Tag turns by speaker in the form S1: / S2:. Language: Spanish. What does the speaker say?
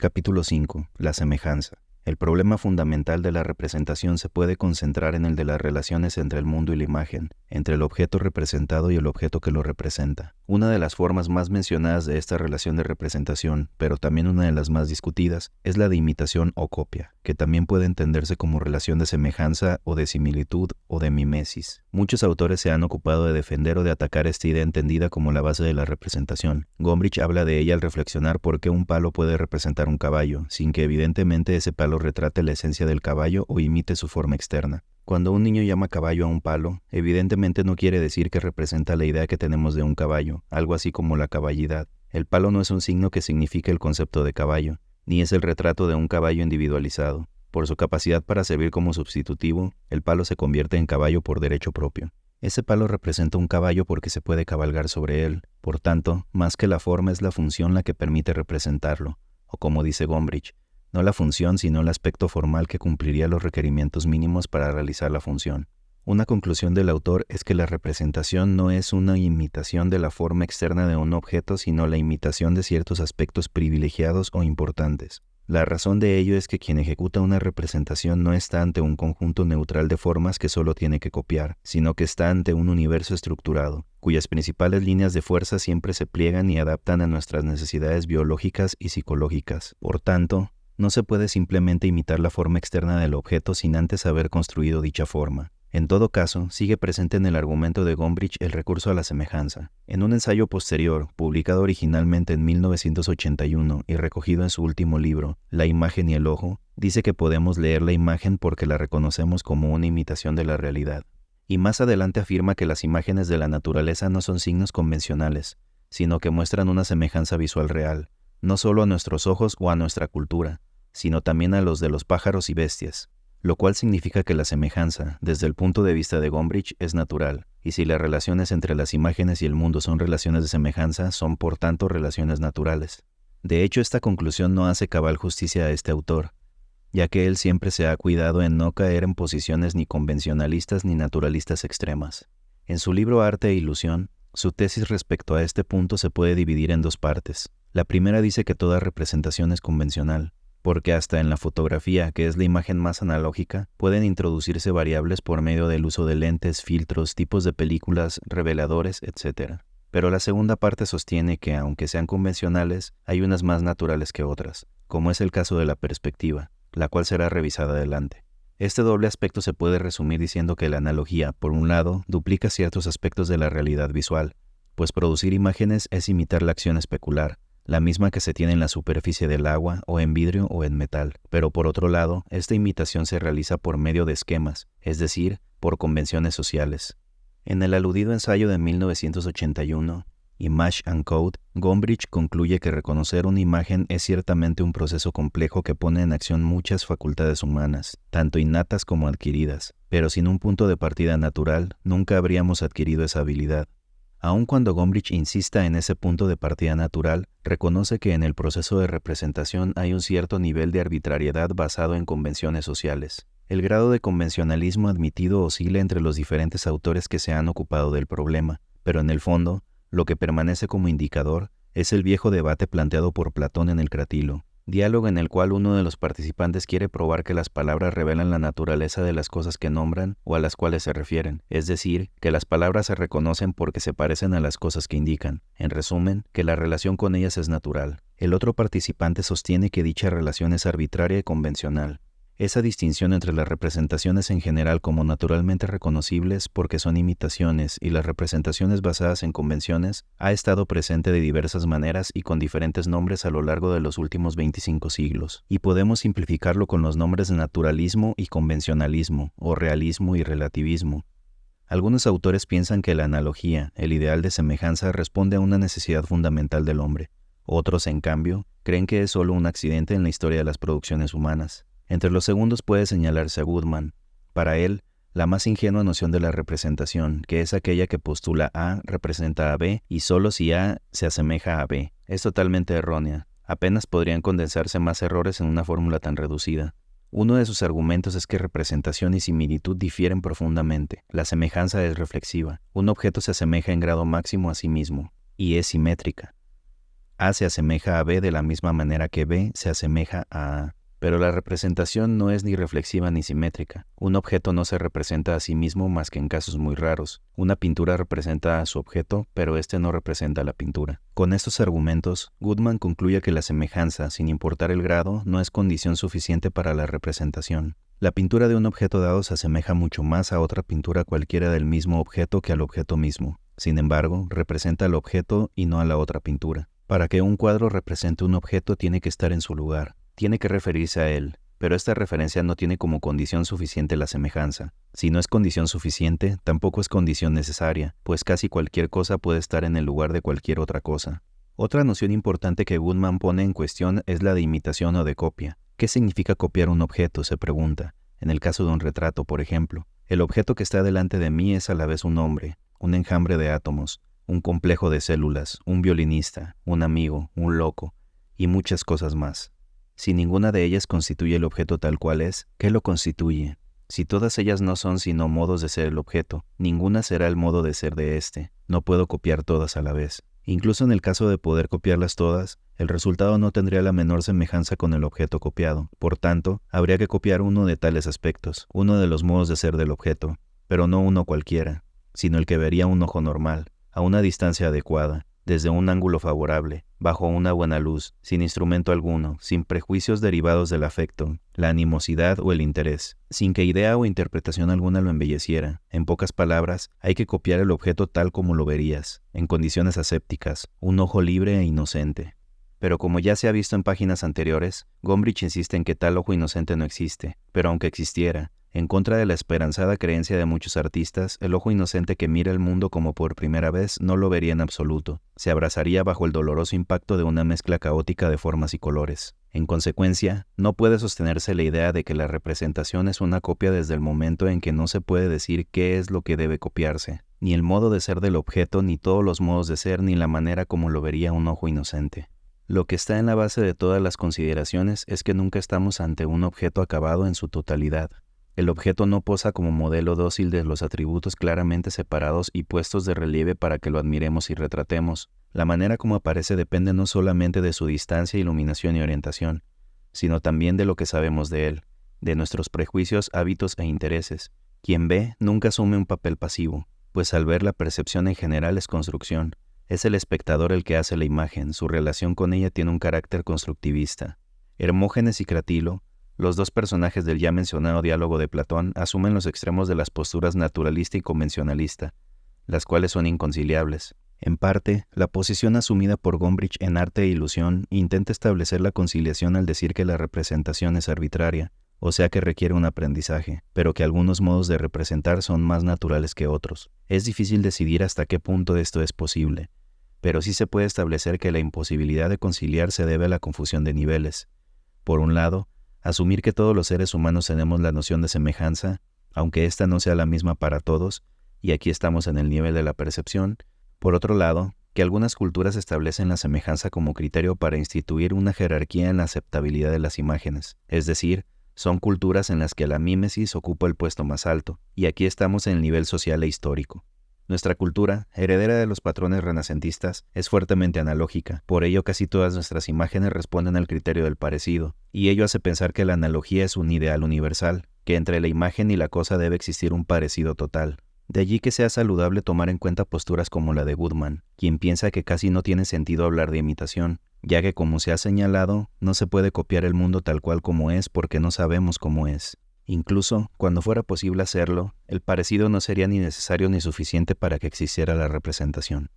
S1: Capítulo 5. La semejanza. El problema fundamental de la representación se puede concentrar en el de las relaciones entre el mundo y la imagen, entre el objeto representado y el objeto que lo representa. Una de las formas más mencionadas de esta relación de representación, pero también una de las más discutidas, es la de imitación o copia, que también puede entenderse como relación de semejanza o de similitud o de mimesis. Muchos autores se han ocupado de defender o de atacar esta idea entendida como la base de la representación. Gombrich habla de ella al reflexionar por qué un palo puede representar un caballo, sin que evidentemente ese palo retrate la esencia del caballo o imite su forma externa. Cuando un niño llama caballo a un palo, evidentemente no quiere decir que representa la idea que tenemos de un caballo, algo así como la caballidad. El palo no es un signo que signifique el concepto de caballo, ni es el retrato de un caballo individualizado. Por su capacidad para servir como sustitutivo, el palo se convierte en caballo por derecho propio. Ese palo representa un caballo porque se puede cabalgar sobre él. Por tanto, más que la forma es la función la que permite representarlo, o como dice Gombrich, no la función sino el aspecto formal que cumpliría los requerimientos mínimos para realizar la función. Una conclusión del autor es que la representación no es una imitación de la forma externa de un objeto, sino la imitación de ciertos aspectos privilegiados o importantes. La razón de ello es que quien ejecuta una representación no está ante un conjunto neutral de formas que solo tiene que copiar, sino que está ante un universo estructurado, cuyas principales líneas de fuerza siempre se pliegan y adaptan a nuestras necesidades biológicas y psicológicas. Por tanto, no se puede simplemente imitar la forma externa del objeto sin antes haber construido dicha forma. En todo caso, sigue presente en el argumento de Gombrich el recurso a la semejanza. En un ensayo posterior, publicado originalmente en 1981 y recogido en su último libro, La imagen y el ojo, dice que podemos leer la imagen porque la reconocemos como una imitación de la realidad. Y más adelante afirma que las imágenes de la naturaleza no son signos convencionales, sino que muestran una semejanza visual real, no solo a nuestros ojos o a nuestra cultura, sino también a los de los pájaros y bestias. Lo cual significa que la semejanza, desde el punto de vista de Gombrich, es natural, y si las relaciones entre las imágenes y el mundo son relaciones de semejanza, son por tanto relaciones naturales. De hecho, esta conclusión no hace cabal justicia a este autor, ya que él siempre se ha cuidado en no caer en posiciones ni convencionalistas ni naturalistas extremas. En su libro Arte e Ilusión, su tesis respecto a este punto se puede dividir en dos partes. La primera dice que toda representación es convencional, porque hasta en la fotografía, que es la imagen más analógica, pueden introducirse variables por medio del uso de lentes, filtros, tipos de películas, reveladores, etc. Pero la segunda parte sostiene que, aunque sean convencionales, hay unas más naturales que otras, como es el caso de la perspectiva, la cual será revisada adelante. Este doble aspecto se puede resumir diciendo que la analogía, por un lado, duplica ciertos aspectos de la realidad visual, pues producir imágenes es imitar la acción especular, la misma que se tiene en la superficie del agua o en vidrio o en metal, pero por otro lado, esta imitación se realiza por medio de esquemas, es decir, por convenciones sociales. En el aludido ensayo de 1981, Image and Code, Gombrich concluye que reconocer una imagen es ciertamente un proceso complejo que pone en acción muchas facultades humanas, tanto innatas como adquiridas, pero sin un punto de partida natural, nunca habríamos adquirido esa habilidad. Aun cuando Gombrich insista en ese punto de partida natural, reconoce que en el proceso de representación hay un cierto nivel de arbitrariedad basado en convenciones sociales. El grado de convencionalismo admitido oscila entre los diferentes autores que se han ocupado del problema, pero en el fondo, lo que permanece como indicador es el viejo debate planteado por Platón en el Cratilo, diálogo en el cual uno de los participantes quiere probar que las palabras revelan la naturaleza de las cosas que nombran o a las cuales se refieren, es decir, que las palabras se reconocen porque se parecen a las cosas que indican. En resumen, que la relación con ellas es natural. El otro participante sostiene que dicha relación es arbitraria y convencional. Esa distinción entre las representaciones en general como naturalmente reconocibles porque son imitaciones y las representaciones basadas en convenciones ha estado presente de diversas maneras y con diferentes nombres a lo largo de los últimos 25 siglos, y podemos simplificarlo con los nombres de naturalismo y convencionalismo, o realismo y relativismo. Algunos autores piensan que la analogía, el ideal de semejanza, responde a una necesidad fundamental del hombre. Otros, en cambio, creen que es solo un accidente en la historia de las producciones humanas. Entre los segundos puede señalarse a Goodman. Para él, la más ingenua noción de la representación, que es aquella que postula A representa a B y solo si A se asemeja a B, es totalmente errónea. Apenas podrían condensarse más errores en una fórmula tan reducida. Uno de sus argumentos es que representación y similitud difieren profundamente. La semejanza es reflexiva. Un objeto se asemeja en grado máximo a sí mismo, y es simétrica. A se asemeja a B de la misma manera que B se asemeja a A. Pero la representación no es ni reflexiva ni simétrica. Un objeto no se representa a sí mismo más que en casos muy raros. Una pintura representa a su objeto, pero este no representa la pintura. Con estos argumentos, Goodman concluye que la semejanza, sin importar el grado, no es condición suficiente para la representación. La pintura de un objeto dado se asemeja mucho más a otra pintura cualquiera del mismo objeto que al objeto mismo. Sin embargo, representa al objeto y no a la otra pintura. Para que un cuadro represente un objeto tiene que estar en su lugar. Tiene que referirse a él, pero esta referencia no tiene como condición suficiente la semejanza. Si no es condición suficiente, tampoco es condición necesaria, pues casi cualquier cosa puede estar en el lugar de cualquier otra cosa. Otra noción importante que Goodman pone en cuestión es la de imitación o de copia. ¿Qué significa copiar un objeto?, se pregunta. En el caso de un retrato, por ejemplo, el objeto que está delante de mí es a la vez un hombre, un enjambre de átomos, un complejo de células, un violinista, un amigo, un loco, y muchas cosas más. Si ninguna de ellas constituye el objeto tal cual es, ¿qué lo constituye? Si todas ellas no son sino modos de ser el objeto, ninguna será el modo de ser de éste. No puedo copiar todas a la vez. Incluso en el caso de poder copiarlas todas, el resultado no tendría la menor semejanza con el objeto copiado. Por tanto, habría que copiar uno de tales aspectos, uno de los modos de ser del objeto, pero no uno cualquiera, sino el que vería un ojo normal, a una distancia adecuada, desde un ángulo favorable, bajo una buena luz, sin instrumento alguno, sin prejuicios derivados del afecto, la animosidad o el interés, sin que idea o interpretación alguna lo embelleciera. En pocas palabras, hay que copiar el objeto tal como lo verías, en condiciones asépticas, un ojo libre e inocente. Pero como ya se ha visto en páginas anteriores, Gombrich insiste en que tal ojo inocente no existe, pero aunque existiera, en contra de la esperanzada creencia de muchos artistas, el ojo inocente que mira el mundo como por primera vez no lo vería en absoluto. Se abrazaría bajo el doloroso impacto de una mezcla caótica de formas y colores. En consecuencia, no puede sostenerse la idea de que la representación es una copia desde el momento en que no se puede decir qué es lo que debe copiarse, ni el modo de ser del objeto, ni todos los modos de ser, ni la manera como lo vería un ojo inocente. Lo que está en la base de todas las consideraciones es que nunca estamos ante un objeto acabado en su totalidad. El objeto no posa como modelo dócil de los atributos claramente separados y puestos de relieve para que lo admiremos y retratemos. La manera como aparece depende no solamente de su distancia, iluminación y orientación, sino también de lo que sabemos de él, de nuestros prejuicios, hábitos e intereses. Quien ve nunca asume un papel pasivo, pues al ver la percepción en general es construcción. Es el espectador el que hace la imagen, su relación con ella tiene un carácter constructivista. Hermógenes y Cratilo, los dos personajes del ya mencionado diálogo de Platón, asumen los extremos de las posturas naturalista y convencionalista, las cuales son inconciliables. En parte, la posición asumida por Gombrich en Arte e Ilusión intenta establecer la conciliación al decir que la representación es arbitraria, o sea que requiere un aprendizaje, pero que algunos modos de representar son más naturales que otros. Es difícil decidir hasta qué punto esto es posible, pero sí se puede establecer que la imposibilidad de conciliar se debe a la confusión de niveles. Por un lado, asumir que todos los seres humanos tenemos la noción de semejanza, aunque ésta no sea la misma para todos, y aquí estamos en el nivel de la percepción. Por otro lado, que algunas culturas establecen la semejanza como criterio para instituir una jerarquía en la aceptabilidad de las imágenes, es decir, son culturas en las que la mímesis ocupa el puesto más alto, y aquí estamos en el nivel social e histórico. Nuestra cultura, heredera de los patrones renacentistas, es fuertemente analógica, por ello casi todas nuestras imágenes responden al criterio del parecido, y ello hace pensar que la analogía es un ideal universal, que entre la imagen y la cosa debe existir un parecido total. De allí que sea saludable tomar en cuenta posturas como la de Goodman, quien piensa que casi no tiene sentido hablar de imitación, ya que como se ha señalado, no se puede copiar el mundo tal cual como es porque no sabemos cómo es. Incluso, cuando fuera posible hacerlo, el parecido no sería ni necesario ni suficiente para que existiera la representación.